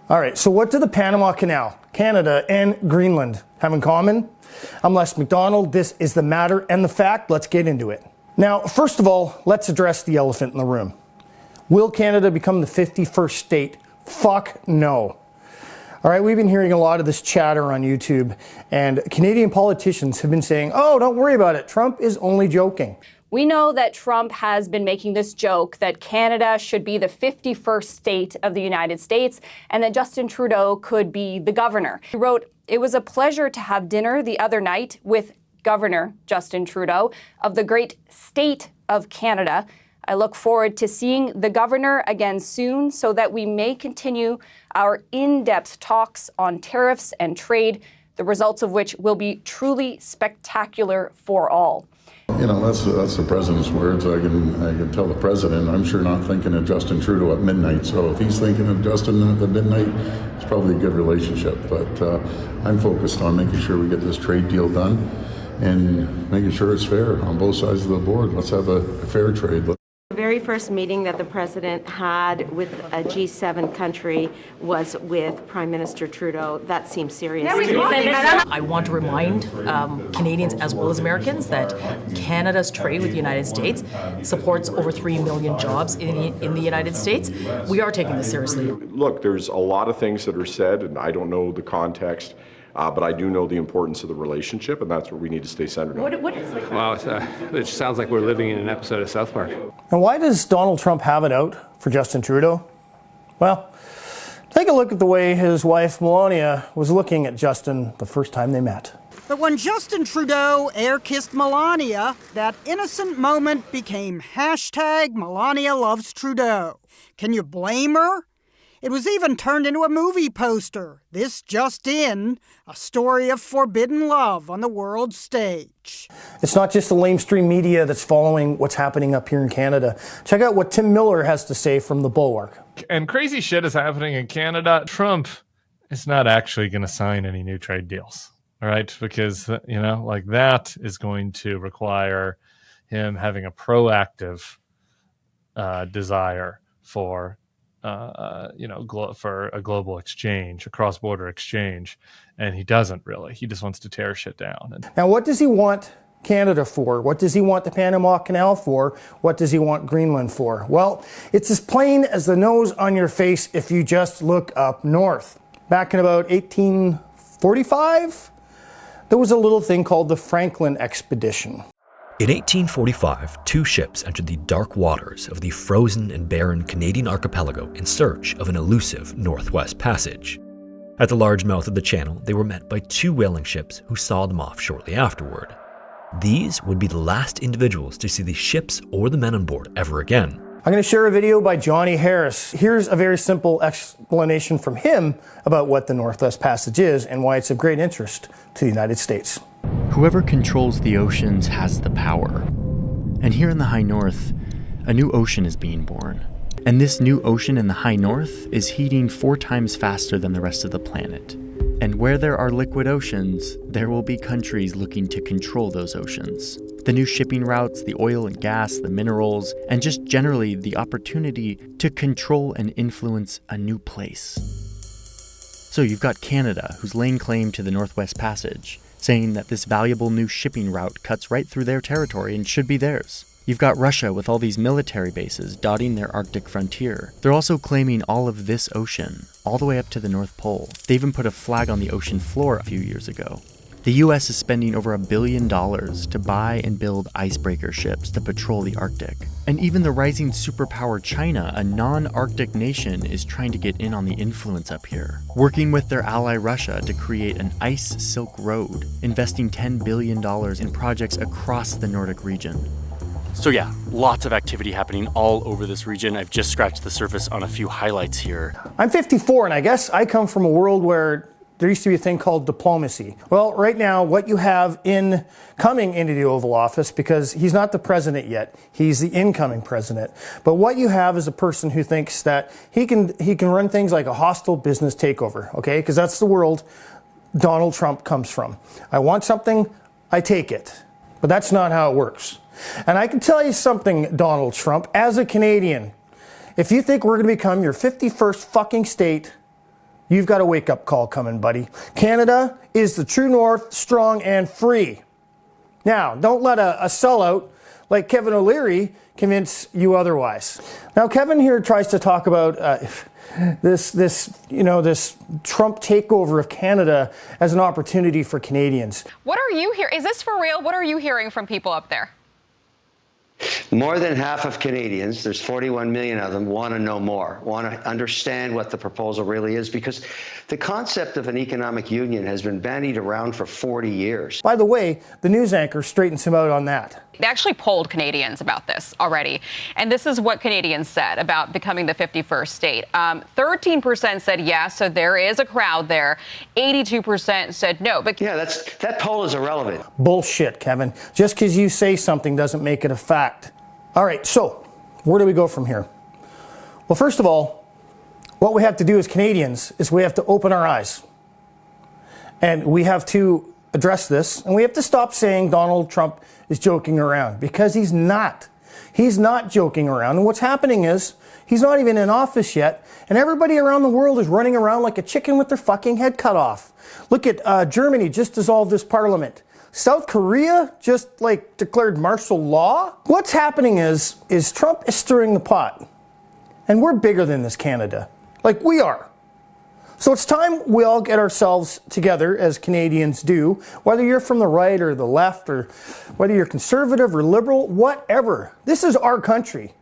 All right, so what do the Panama Canal, Canada, and Greenland have in common? I'm Les McDonald. This is The Matter and the Fact. Let's get into it. Now, first of all, let's address the elephant in the room. Will Canada become the 51st state? Fuck no. All right, we've been hearing a lot of this chatter on YouTube, and Canadian politicians have been saying, oh, don't worry about it. Trump is only joking. We know that Trump has been making this joke that Canada should be the 51st state of the United States and that Justin Trudeau could be the governor. He wrote, "It was a pleasure to have dinner the other night with Governor Justin Trudeau of the great state of Canada. I look forward to seeing the governor again soon so that we may continue our in-depth talks on tariffs and trade, the results of which will be truly spectacular for all." You know, that's the president's words. I can tell the president, I'm sure not thinking of Justin Trudeau at midnight. So if he's thinking of Justin at midnight, it's probably a good relationship. But I'm focused on making sure we get this trade deal done and making sure it's fair on both sides of the board. Let's have a fair trade. The very first meeting that the president had with a G7 country was with Prime Minister Trudeau. That seems serious. I want to remind Canadians as well as Americans that Canada's trade with the United States supports over 3 million jobs in the United States. We are taking this seriously. Look, there's a lot of things that are said, and I don't know the context. But I do know the importance of the relationship, and that's what we need to stay centered on. Well, it sounds like we're living in an episode of South Park. And why does Donald Trump have it out for Justin Trudeau? Well, take a look at the way his wife Melania was looking at Justin the first time they met. But when Justin Trudeau air-kissed Melania, that innocent moment became hashtag Melania loves Trudeau. Can you blame her? It was even turned into a movie poster. This just in, a story of forbidden love on the world stage. It's not just the lamestream media that's following what's happening up here in Canada. Check out what Tim Miller has to say from The Bulwark. And crazy shit is happening in Canada. Trump is not actually going to sign any new trade deals. All right. Because, you know, like that is going to require him having a proactive desire for for a global exchange, a cross-border exchange, and he doesn't really. He just wants to tear shit down. Now, what does he want Canada for? What does he want the Panama Canal for? What does he want Greenland for? Well, it's as plain as the nose on your face if you just look up north. Back in about 1845, there was a little thing called the Franklin Expedition. In 1845, two ships entered the dark waters of the frozen and barren Canadian archipelago in search of an elusive Northwest Passage. At the large mouth of the channel, they were met by two whaling ships who saw them off shortly afterward. These would be the last individuals to see the ships or the men on board ever again. I'm going to share a video by Johnny Harris. Here's a very simple explanation from him about what the Northwest Passage is and why it's of great interest to the United States. Whoever controls the oceans has the power. And here in the high north, a new ocean is being born. And this new ocean in the high north is heating 4 times faster than the rest of the planet. And where there are liquid oceans, there will be countries looking to control those oceans. The new shipping routes, the oil and gas, the minerals, and just generally the opportunity to control and influence a new place. So you've got Canada, who's laying claim to the Northwest Passage, saying that this valuable new shipping route cuts right through their territory and should be theirs. You've got Russia with all these military bases dotting their Arctic frontier. They're also claiming all of this ocean, all the way up to the North Pole. They even put a flag on the ocean floor a few years ago. The US is spending over $1 billion to buy and build icebreaker ships to patrol the Arctic. And even the rising superpower China, a non-Arctic nation, is trying to get in on the influence up here, working with their ally Russia to create an ice Silk Road, investing $10 billion in projects across the Nordic region. So yeah, lots of activity happening all over this region. I've just scratched the surface on a few highlights here. I'm 54, and I guess I come from a world where there used to be a thing called diplomacy. Well, right now, what you have coming into the Oval Office, because he's not the president yet, he's the incoming president. But what you have is a person who thinks that he can run things like a hostile business takeover, okay? Because that's the world Donald Trump comes from. I want something, I take it. But that's not how it works. And I can tell you something, Donald Trump, as a Canadian, if you think we're going to become your 51st fucking state, you've got a wake-up call coming, buddy. Canada is the true north, strong and free. Now, don't let a sellout like Kevin O'Leary convince you otherwise. Now, Kevin here tries to talk about this Trump takeover of Canada as an opportunity for Canadians. What are you hearing? Is this for real? What are you hearing from people up there? More than half of Canadians, there's 41 million of them, want to know more, want to understand what the proposal really is, because the concept of an economic union has been bandied around for 40 years. By the way, the news anchor straightens him out on that. They actually polled Canadians about this already. And this is what Canadians said about becoming the 51st state. 13% said yes, so there is a crowd there. 82% said no. But yeah, that poll is irrelevant. Bullshit, Kevin. Just because you say something doesn't make it a fact. All right, so where do we go from here? Well, first of all, what we have to do as Canadians is we have to open our eyes. And we have to address this, and we have to stop saying Donald Trump is joking around, because he's not. He's not joking around. And what's happening is he's not even in office yet, and everybody around the world is running around like a chicken with their fucking head cut off. Look at Germany just dissolved this parliament. South Korea just declared martial law. What's happening is Trump is stirring the pot, and we're bigger than this, Canada. Like we are. So it's time we all get ourselves together, as Canadians do, whether you're from the right or the left, or whether you're conservative or liberal, whatever. This is our country,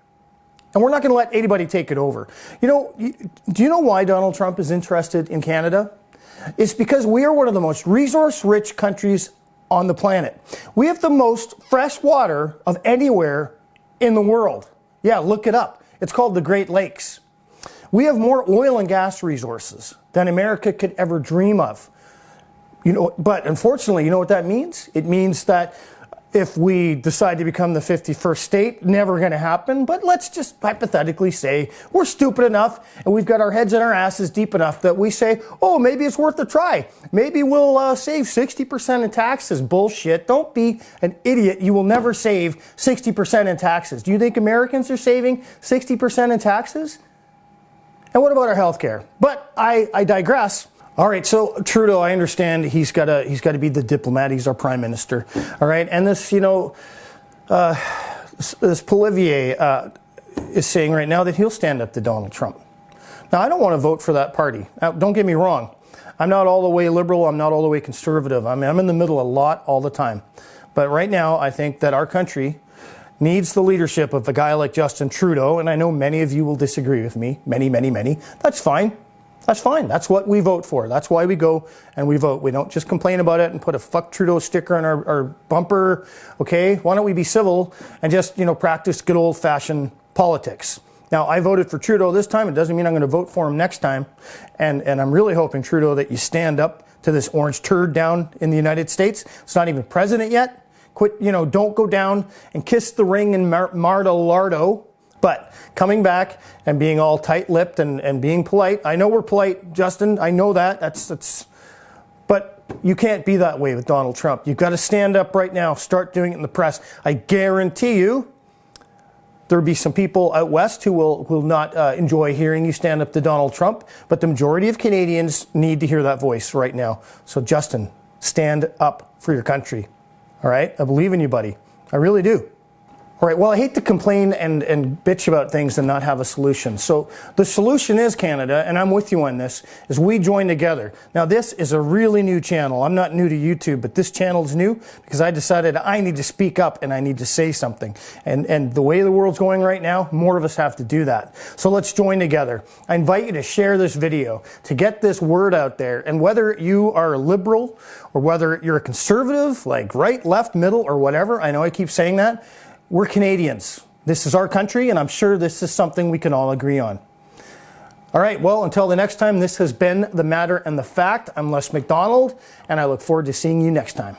and we're not going to let anybody take it over. You know, do you know why Donald Trump is interested in Canada? It's because we are one of the most resource-rich countries on the planet. We have the most fresh water of anywhere in the world. Yeah, look it up. It's called the Great Lakes. We have more oil and gas resources than America could ever dream of. But unfortunately, you know what that means? It means that if we decide to become the 51st state, never going to happen. But let's just hypothetically say we're stupid enough and we've got our heads in our asses deep enough that we say, oh, maybe it's worth a try. Maybe we'll save 60% in taxes. Bullshit. Don't be an idiot. You will never save 60% in taxes. Do you think Americans are saving 60% in taxes? And what about our health care? But I digress. All right, so Trudeau, I understand he's got to be the diplomat. He's our prime minister. All right, and this, this Polivier is saying right now that he'll stand up to Donald Trump. Now, I don't want to vote for that party. Now, don't get me wrong. I'm not all the way liberal. I'm not all the way conservative. I mean, I'm in the middle a lot all the time. But right now, I think that our country needs the leadership of a guy like Justin Trudeau, and I know many of you will disagree with me. Many. That's fine. That's fine. That's what we vote for. That's why we go and we vote. We don't just complain about it and put a fuck Trudeau sticker on our bumper. Okay? Why don't we be civil and just, practice good old-fashioned politics? Now, I voted for Trudeau this time. It doesn't mean I'm going to vote for him next time. And I'm really hoping, Trudeau, that you stand up to this orange turd down in the United States. It's not even president yet. Quit, don't go down and kiss the ring in Mar-a-Lardo. But coming back and being all tight-lipped and being polite. I know we're polite, Justin. I know that. But you can't be that way with Donald Trump. You've got to stand up right now. Start doing it in the press. I guarantee you there'll be some people out west who will not enjoy hearing you stand up to Donald Trump. But the majority of Canadians need to hear that voice right now. So, Justin, stand up for your country. All right? I believe in you, buddy. I really do. All right, well, I hate to complain and bitch about things and not have a solution. So the solution is, Canada, and I'm with you on this, is we join together. Now, this is a really new channel. I'm not new to YouTube, but this channel is new because I decided I need to speak up and I need to say something. And the way the world's going right now, more of us have to do that. So let's join together. I invite you to share this video, to get this word out there. And whether you are a liberal or whether you're a conservative, like right, left, middle, or whatever, I know I keep saying that, we're Canadians. This is our country, and I'm sure this is something we can all agree on. All right, well, until the next time, this has been The Matter and the Fact. I'm Les McDonald, and I look forward to seeing you next time.